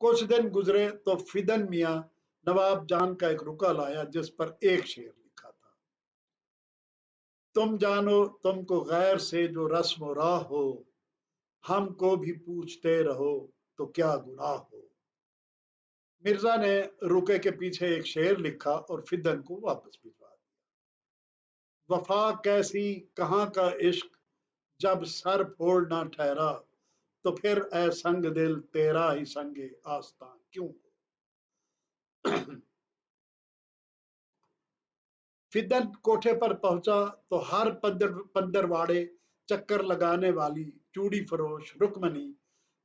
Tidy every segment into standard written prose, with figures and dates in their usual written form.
कुछ दिन गुजरे तो फिदन मियाँ नवाब जान का एक रुका लाया जिस पर एक शेर लिखा था। तुम जानो तुमको गैर से जो रस्म राह हो, हमको भी पूछते रहो तो क्या गुनाह हो। मिर्जा ने रुके के पीछे एक शेर लिखा और फिदन को वापस भिजवा दिया। वफा कैसी कहाँ का इश्क, जब सर फोड़ ना ठहरा, तो फिर ए संग दिल तेरा ही संगे आस्था क्यों हो। फिदन कोठे पर पहुंचा तो हर पंदरवाड़े चक्कर लगाने वाली चूड़ी फरोश रुकमनी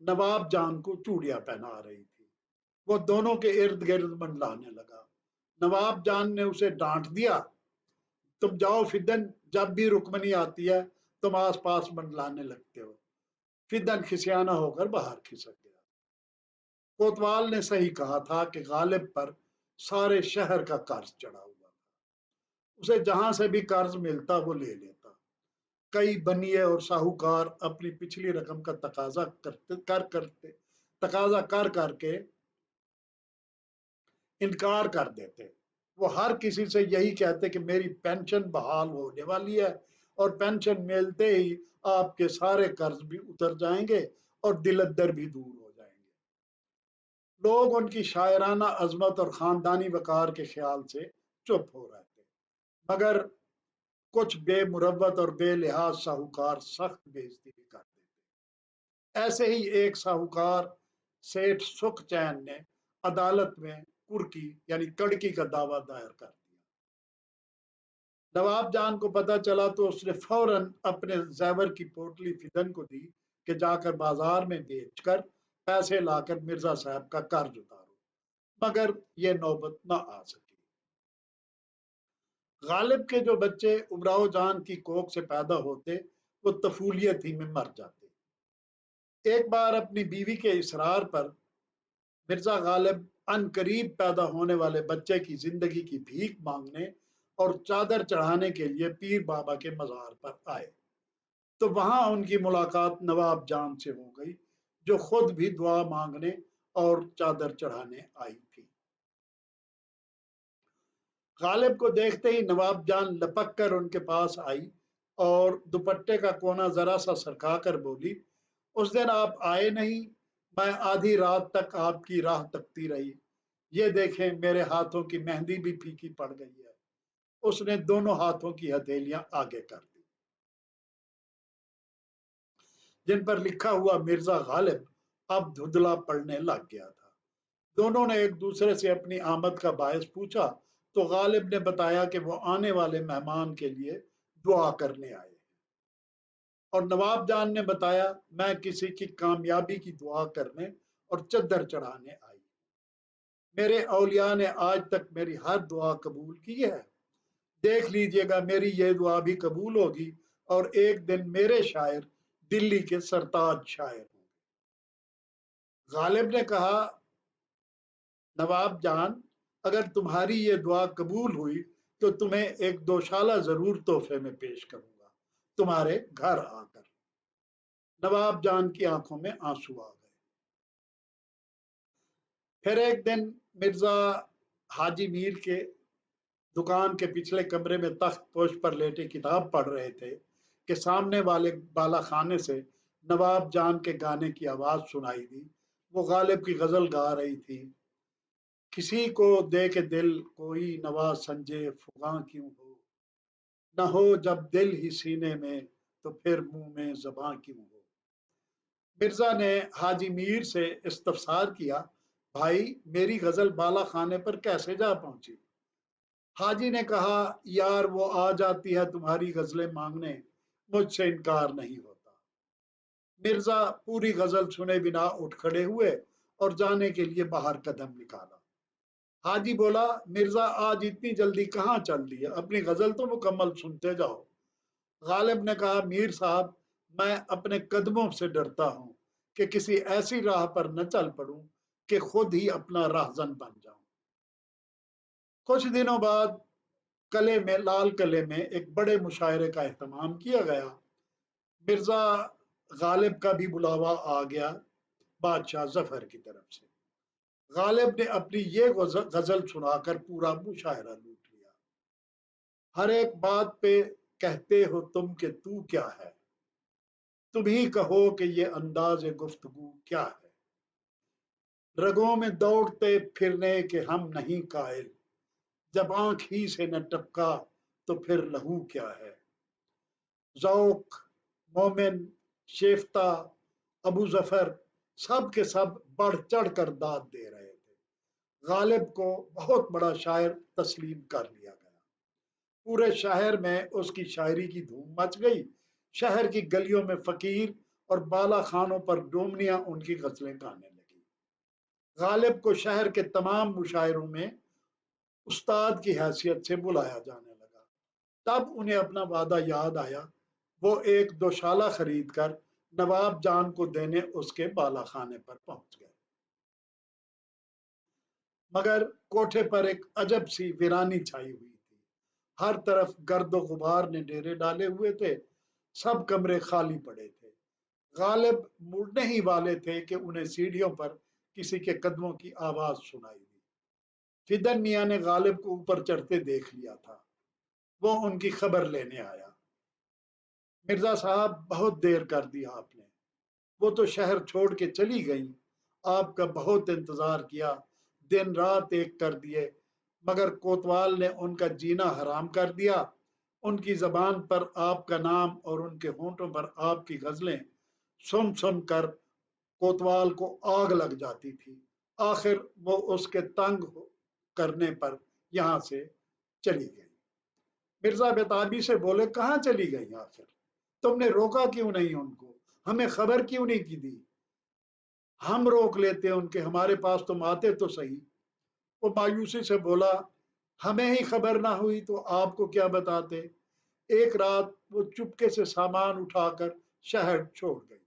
नवाब जान को चूड़ियां पहना रही थी। वो दोनों के इर्द गिर्द मंडलाने लगा। नवाब जान ने उसे डांट दिया, तुम जाओ फिदन, जब भी रुकमनी आती है तुम आस पास मंडलाने लगते हो। फिदन खिसियाना होकर बाहर खिसक गया। कोतवाल ने सही कहा था कि गालिब पर सारे शहर का कर्ज चढ़ा हुआ था। उसे जहां से भी कर्ज मिलता वो ले लेता। कई बनिए और साहूकार अपनी पिछली रकम का तकाजा कर करके इनकार कर देते। वो हर किसी से यही कहते कि मेरी पेंशन बहाल होने वाली है और पेंशन मिलते ही आपके सारे कर्ज भी उतर जाएंगे और दिलद्दर भी दूर हो जाएंगे। लोग उनकी शायराना अजमत और खानदानी वकार के ख्याल से चुप हो रहे थे, मगर कुछ बेमुरवत और बेलिहाज साहूकार सख्त बेइज्जती भी कर देते। ऐसे ही एक साहूकार सेठ सुखचैन ने अदालत में कुर्की यानी कड़की का दावा दायर कर दिया। नवाब जान को पता चला तो उसने फौरन अपने जेवर की पोटली फिदन को दी कि जाकर बाजार में बेचकर पैसे लाकर मिर्जा साहब का कर्ज उतारो, मगर यह नौबत न आ सकी। गालिब के जो बच्चे उमराव जान की कोख से पैदा होते वो तफूलियत ही में मर जाते। एक बार अपनी बीवी के इसरार पर मिर्जा गालिब अनकरीब पैदा होने वाले बच्चे की जिंदगी की भीख मांगने और चादर चढ़ाने के लिए पीर बाबा के मजार पर आए तो वहां उनकी मुलाकात नवाब जान से हो गई, जो खुद भी दुआ मांगने और चादर चढ़ाने आई थी। गालिब को देखते ही नवाब जान लपक कर उनके पास आई और दुपट्टे का कोना जरा सा सरका कर बोली, उस दिन आप आए नहीं, मैं आधी रात तक आपकी राह तकती रही। ये देखें मेरे हाथों की मेहंदी भी फीकी पड़ गई है। उसने दोनों हाथों की हथेलियां आगे कर दी जिन पर लिखा हुआ मिर्जा गालिब अब धुंधला पड़ने लग गया था। दोनों ने एक दूसरे से अपनी आमद का बायस पूछा तो गालिब ने बताया कि वो आने वाले मेहमान के लिए दुआ करने आए और नवाब जान ने बताया मैं किसी की कामयाबी की दुआ करने और चद्दर चढ़ाने आई। मेरे औलिया ने आज तक मेरी हर दुआ कबूल की है, देख लीजिएगा मेरी ये दुआ भी कबूल होगी और एक दिन मेरे शायर दिल्ली के सरताज शायर होंगे। गालिब ने कहा, नवाब जान, अगर तुम्हारी ये दुआ कबूल हुई तो तुम्हें एक दोशाला जरूर तोहफे में पेश करूंगा, तुम्हारे घर आकर। नवाब जान की आंखों में आंसू आ गए। फिर एक दिन मिर्जा हाजी मीर के दुकान के पिछले कमरे में तख्त पोश पर लेटे किताब पढ़ रहे थे कि सामने वाले बाला खाने से नवाब जान के गाने की आवाज सुनाई दी। वो गालिब की गजल गा रही थी, किसी को दे के दिल कोई नवा संजे फुगा क्यों हो, न हो जब दिल ही सीने में तो फिर मुंह में जबां क्यों हो। मिर्जा ने हाजी मीर से इस्तफसार किया, भाई मेरी गजल बाला खाने पर कैसे जा पहुंची। हाजी ने कहा, यार वो आ जाती है तुम्हारी गजलें मांगने, मुझसे इनकार नहीं होता। मिर्जा पूरी गजल सुने बिना उठ खड़े हुए और जाने के लिए बाहर कदम निकाला। हाजी बोला, मिर्जा आज इतनी जल्दी कहाँ चल दी है, अपनी गजल तो मुकम्मल सुनते जाओ। गालिब ने कहा, मीर साहब मैं अपने कदमों से डरता हूं कि किसी ऐसी राह पर न चल पड़ूं कि खुद ही अपना राहजन बन जाऊं। कुछ दिनों बाद कले में लाल कले में एक बड़े मुशायरे का एहतमाम किया गया। मिर्जा गालिब का भी बुलावा आ गया बादशाह जफर की तरफ से। غالب نے اپنی یہ غزل سنا کر پورا مشاعرہ لوٹ لیا۔ ہر ایک بات پہ کہتے ہو تم کہ تو کیا ہے، تم ہی کہو کہ یہ انداز گفتگو کیا ہے، رگوں میں دوڑتے پھرنے کے ہم نہیں قائل، جب آنکھ ہی سے نہ ٹپکا تو پھر لہو کیا ہے۔ ذوق، مومن، شیفتہ، ابو ظفر سب کے سب بڑھ چڑھ کر داد دے رہے تھے۔ غالب کو بہت بڑا شاعر تسلیم کر لیا گیا۔ پورے شہر میں اس کی شاعری کی دھوم مچ گئی۔ شہر کی گلیوں میں فقیر اور بالا خانوں پر ڈومنیاں ان کی غزلیں گانے لگی۔ غالب کو شہر کے تمام مشاعروں میں استاد کی حیثیت سے بلایا جانے لگا۔ تب انہیں اپنا وعدہ یاد آیا۔ وہ ایک دوشالہ خرید کر نواب جان کو دینے اس کے بالا خانے پر پہنچ گئے، مگر کوٹھے پر ایک عجب سی ویرانی چھائی ہوئی تھی۔ ہر طرف گرد و غبار نے ڈیرے ڈالے ہوئے تھے، سب کمرے خالی پڑے تھے۔ غالب مڑنے ہی والے تھے کہ انہیں سیڑھیوں پر کسی کے قدموں کی آواز سنائی دی۔ فدن میاں نے غالب کو اوپر چڑھتے دیکھ لیا تھا، وہ ان کی خبر لینے آیا۔ مرزا صاحب بہت دیر کر دی آپ نے، وہ تو شہر چھوڑ کے چلی گئی، آپ کا بہت انتظار کیا، دن رات ایک کر دیے، مگر کوتوال نے ان کا جینا حرام کر دیا۔ ان کی زبان پر آپ کا نام اور ان کے ہونٹوں پر آپ کی غزلیں سن سن کر کوتوال کو آگ لگ جاتی تھی۔ آخر وہ اس کے تنگ کرنے پر یہاں سے چلی گئی۔ مرزا بیتابی سے بولے، کہاں چلی گئی آخر؟ تم نے روکا کیوں نہیں ان کو؟ ہمیں خبر کیوں نہیں کی دی؟ ہم روک لیتے ان کے، ہمارے پاس تم آتے تو صحیح۔ وہ مایوسی سے بولا، ہمیں ہی خبر نہ ہوئی تو آپ کو کیا بتاتے؟ ایک رات وہ چپکے سے سامان اٹھا کر شہر چھوڑ گئی۔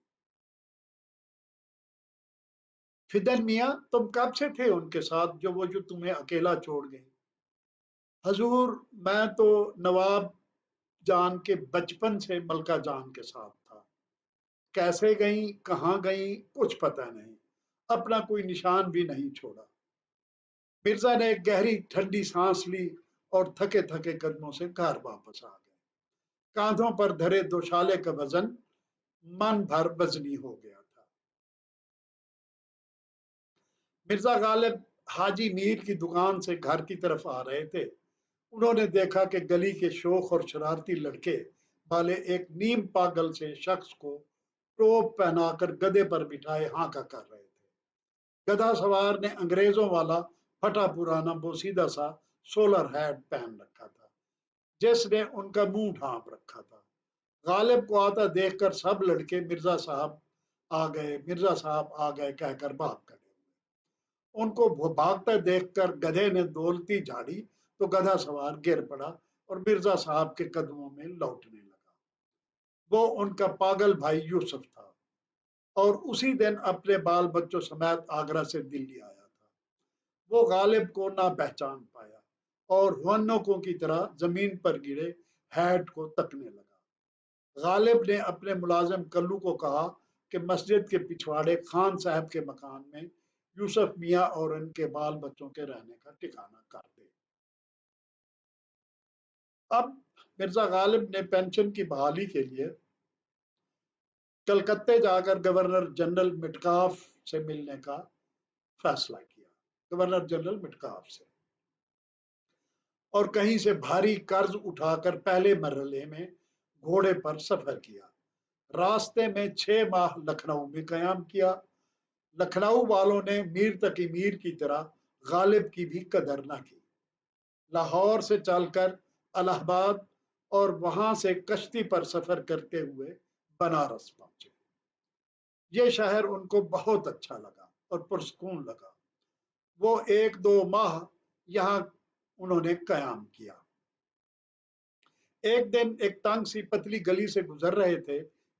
فدن میاں، تم کب سے تھے ان کے ساتھ جو تمہیں اکیلا چھوڑ گئی؟ حضور، میں تو نواب جان کے بچپن سے ملکہ جان کے ساتھ تھا، کیسے گئیں کہاں گئیں کچھ پتہ نہیں، اپنا کوئی نشان بھی نہیں چھوڑا۔ مرزا نے ایک گہری ٹھنڈی سانس لی اور تھکے تھکے قدموں سے گھر واپس آ گئے۔ کاندھوں پر دھرے دوشالے کا وزن من بھر وزنی ہو گیا تھا۔ مرزا غالب حاجی میر کی دکان سے گھر کی طرف آ رہے تھے۔ انہوں نے دیکھا کہ گلی کے شوخ اور شرارتی لڑکے والے ایک نیم پاگل سے شخص کو ٹوپ پہنا کر گدے پر بٹھائے ہانکا کر رہے تھے۔ گدھا سوار نے انگریزوں والا پھٹا پرانا بوسیدہ سا سولر ہیٹ پہن رکھا تھا، جس نے ان کا منہ ڈھانپ رکھا تھا۔ غالب کو آتا دیکھ کر سب لڑکے مرزا صاحب آ گئے، مرزا صاحب آ گئے کہہ کر بھاگ کھڑے ہوئے۔ ان کو بھاگتا دیکھ کر گدھے نے دولتی جھاڑی تو گدھا سوار گر پڑا اور مرزا صاحب کے قدموں میں لوٹنے لگا۔ وہ ان کا پاگل بھائی یوسف تھا اور اسی دن اپنے بال بچوں سمیت آگرہ سے دلی آیا تھا۔ وہ غالب کو نہ پہچان پایا اور ہونکوں کی طرح زمین پر گرے ہیٹ کو تکنے لگا۔ غالب نے اپنے ملازم کلو کو کہا کہ مسجد کے پچھواڑے خان صاحب کے مکان میں یوسف میاں اور ان کے بال بچوں کے رہنے کا ٹھکانہ کر دے۔ اب مرزا غالب نے پینشن کی بحالی کے لیے کلکتے جا کر گورنر جنرل مٹکاف سے ملنے کا فیصلہ کیا، گورنر جنرل مٹکاف سے، اور کہیں سے بھاری قرض اٹھا کر پہلے مرحلے میں گھوڑے پر سفر کیا۔ راستے میں 6 ماہ لکھنؤ میں قیام کیا۔ لکھنؤ والوں نے میر تقی میر کی طرح غالب کی بھی قدر نہ کی۔ لاہور سے چل کر الہ آباد اور وہاں سے کشتی پر سفر کرتے ہوئے بنارس پہنچے۔ یہ شہر ان کو بہت اچھا لگا اور پرسکون لگا۔ وہ 1-2 ماہ یہاں انہوں نے قیام کیا۔ ایک دن ایک تنگ سی پتلی گلی سے گزر رہے تھے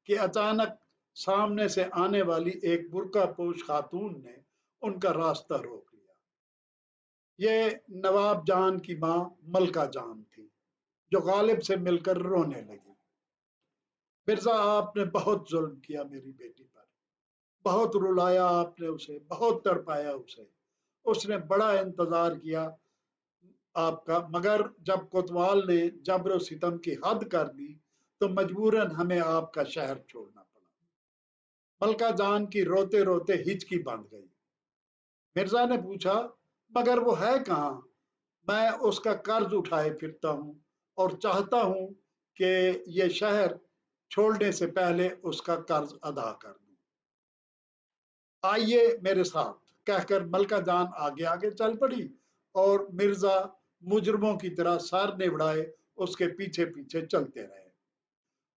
کہ اچانک سامنے سے آنے والی ایک برقع پوش خاتون نے ان کا راستہ روک لیا۔ یہ نواب جان کی ماں ملکہ جان تھی، جو غالب سے مل کر رونے لگی۔ مرزا، آپ نے بہت ظلم کیا میری بیٹی پر، بہت رلایا آپ نے اسے، بہت تڑپایا اسے، उसने बड़ा इंतजार किया आपका, मगर जब कोतवाल ने जबर सितम की हद कर दी तो मजबूरन हमें आपका शहर छोड़ना पड़ा। मलका जान की रोते रोते हिचकी बंध गई। मिर्जा ने पूछा, मगर वो है कहाँ? मैं उसका कर्ज उठाए फिरता हूँ और चाहता हूँ कि ये शहर छोड़ने से पहले उसका कर्ज अदा कर दूं। आइए मेरे साथ, कहकर मलका जान आगे आगे चल पड़ी और मिर्जा मुजरमों की तरह सर निवड़ाए उसके पीछे पीछे चलते रहे।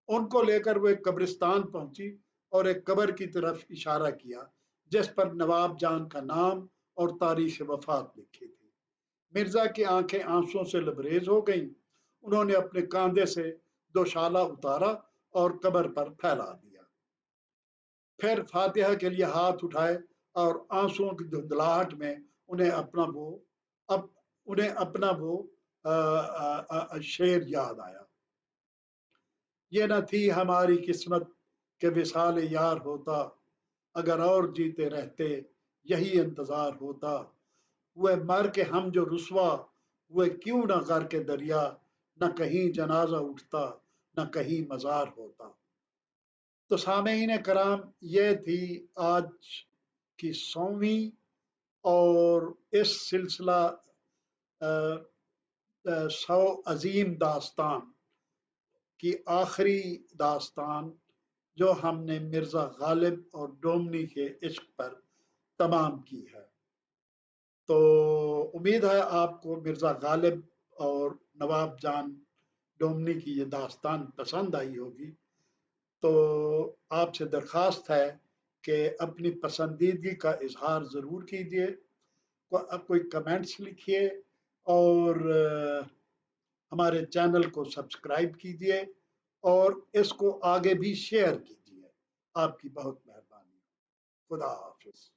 उनको लेकर वो एक कब्रिस्तान पहुंची और एक कब्र की तरफ इशारा किया जिस पर नवाब जान का नाम और तारीख वफात लिखी थी। मिर्जा की आंखें आंसुओं से लबरेज हो गईं। उन्होंने अपने कांधे से दोशाला उतारा और कब्र पर फैला दिया। फिर फातिहा के लिए हाथ उठाए और आंसुओं की धुंधलाहट में अब उन्हें अपना वो शेर याद आया। ये न थी हमारी किस्मत के विसाल यार होता, अगर और जीते रहते यही इंतजार होता। हुए मर के हम जो रुसवा हुए क्यों न कर के दरिया, न कहीं जनाजा उठता न कहीं मजार होता। तो सामईन कराम, ये थी आज की 100वीं और इस सिलसिला 100 अजीम दास्तान की आखिरी दास्तान जो हमने मिर्जा गालिब और डोमनी के इश्क पर तमाम की है। तो उम्मीद है आपको मिर्जा गालिब और नवाब जान डोमनी की ये दास्तान पसंद आई होगी। तो आपसे दरख्वास्त है कि अपनी पसंदीदगी का इजहार ज़रूर कीजिए, कोई कमेंट्स लिखिए और हमारे चैनल को सब्सक्राइब कीजिए और इसको आगे भी शेयर कीजिए। आपकी बहुत मेहरबानी। खुदा हाफिज।